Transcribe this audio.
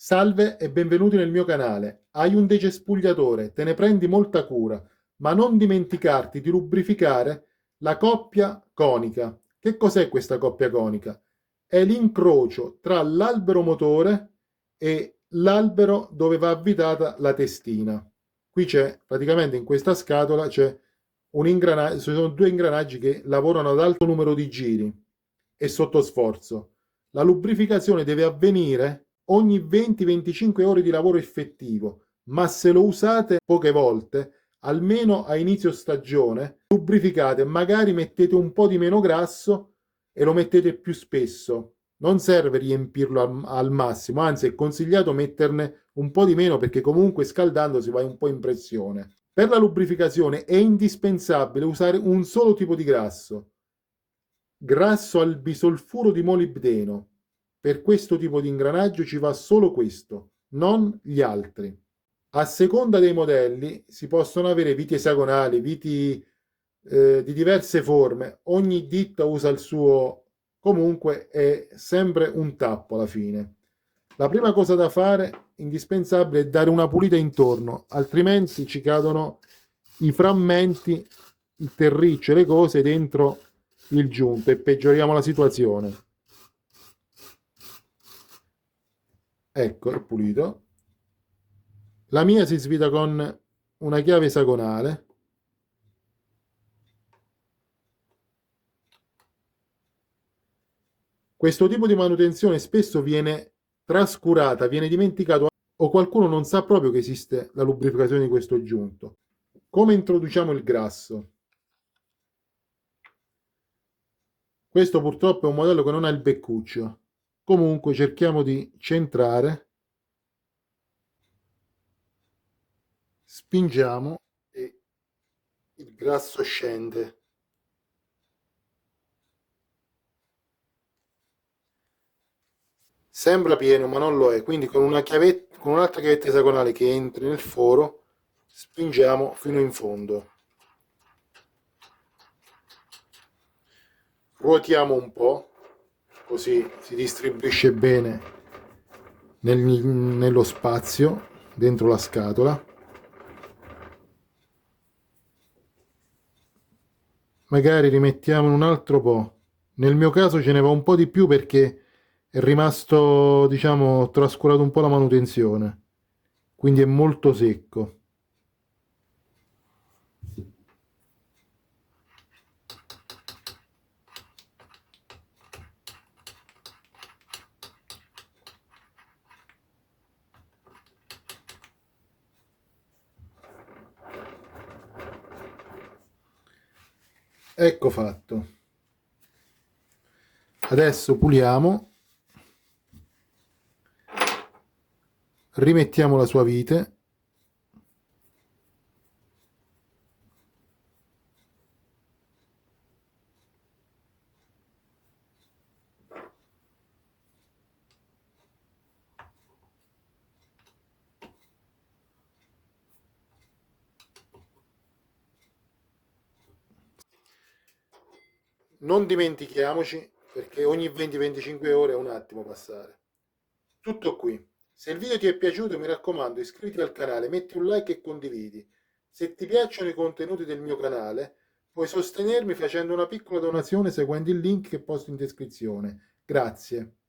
Salve e benvenuti nel mio canale. Hai un decespugliatore, te ne prendi molta cura, ma non dimenticarti di lubrificare la coppia conica. Che cos'è questa coppia conica? È l'incrocio tra l'albero motore e l'albero dove va avvitata la testina. Qui c'è, praticamente in questa scatola c'è un ingranaggio, ci sono due ingranaggi che lavorano ad alto numero di giri e sotto sforzo. La lubrificazione deve avvenire ogni 20-25 ore di lavoro effettivo, ma se lo usate poche volte, almeno a inizio stagione, lubrificate, magari mettete un po' di meno grasso e lo mettete più spesso. Non serve riempirlo al massimo, anzi è consigliato metterne un po' di meno perché comunque scaldando si va un po' in pressione. Per la lubrificazione è indispensabile usare un solo tipo di grasso al bisolfuro di molibdeno. Per questo tipo di ingranaggio ci va solo questo, non gli altri. A seconda dei modelli si possono avere viti esagonali, viti di diverse forme, ogni ditta usa il suo, comunque è sempre un tappo alla fine. La prima cosa da fare, indispensabile, è dare una pulita intorno, altrimenti ci cadono i frammenti, il terriccio e le cose dentro il giunto e peggioriamo la situazione. Ecco, è pulito. La mia si svita con una chiave esagonale. Questo tipo di manutenzione spesso viene trascurata, viene dimenticato o qualcuno non sa proprio che esiste la lubrificazione di questo giunto. Come introduciamo il grasso? Questo purtroppo è un modello che non ha il beccuccio. Comunque cerchiamo di centrare, spingiamo e il grasso scende. Sembra pieno ma non lo è, quindi con una chiavetta, con un'altra chiavetta esagonale che entri nel foro, spingiamo fino in fondo. Ruotiamo un po', così si distribuisce bene nello spazio dentro la scatola. Magari rimettiamo un altro po'. Nel mio caso ce ne va un po' di più perché è rimasto, diciamo, trascurato un po' la manutenzione, quindi è molto secco. Ecco fatto. Adesso puliamo, rimettiamo la sua vite. Non dimentichiamoci perché ogni 20-25 ore è un attimo passare. Tutto qui. Se il video ti è piaciuto, mi raccomando, iscriviti al canale, metti un like e condividi. Se ti piacciono i contenuti del mio canale, puoi sostenermi facendo una piccola donazione seguendo il link che posto in descrizione. Grazie.